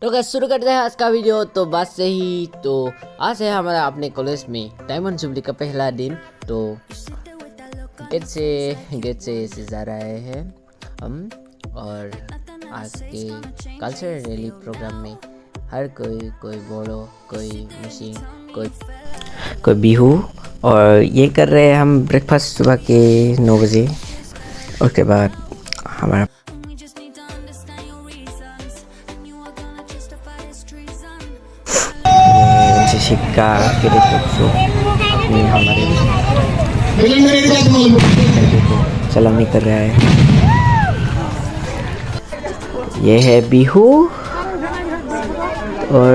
तो गाइस शुरू करते हैं आज का वीडियो। तो बात से ही तो आज है हमारा अपने कॉलेज में डायमंड जुबली का पहला दिन। तो गेट से जा रहे हैं हम, और आज के कल्चरल रैली प्रोग्राम में हर कोई बोलो, कोई मिशिंग, कोई बिहू, और ये कर रहे हैं हम ब्रेकफास्ट सुबह के 9 बजे। उसके बाद हमारा शिक्का अपनी हमारे सलामी कर रहा है। ये है बिहू और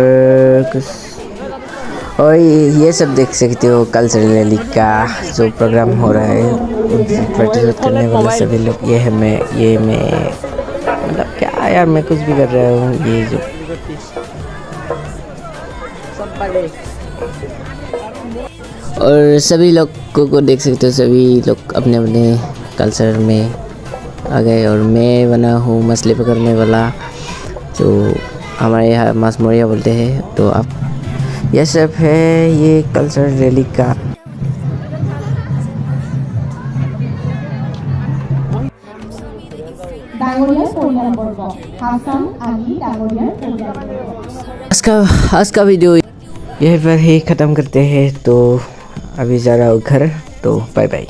ये सब देख सकते हो कल्चरल रैली का जो प्रोग्राम हो रहा है, पार्टिसिपेट करने वाले सभी लोग। ये है मैं मतलब क्या यार, मैं कुछ भी कर रहा हूँ। ये जो और सभी लोग को देख सकते हो, सभी लोग अपने अपने कल्चर में आ गए। और मैं बना हूँ मछली पकड़ने वाला, जो हमारे यहाँ मासमोरिया बोलते हैं। तो अब यह सब है ये कल्चर रैली का। आज का वीडियो यहीं पर ही ख़त्म करते हैं। तो अभी जा रहा हूँ घर, तो बाय बाय।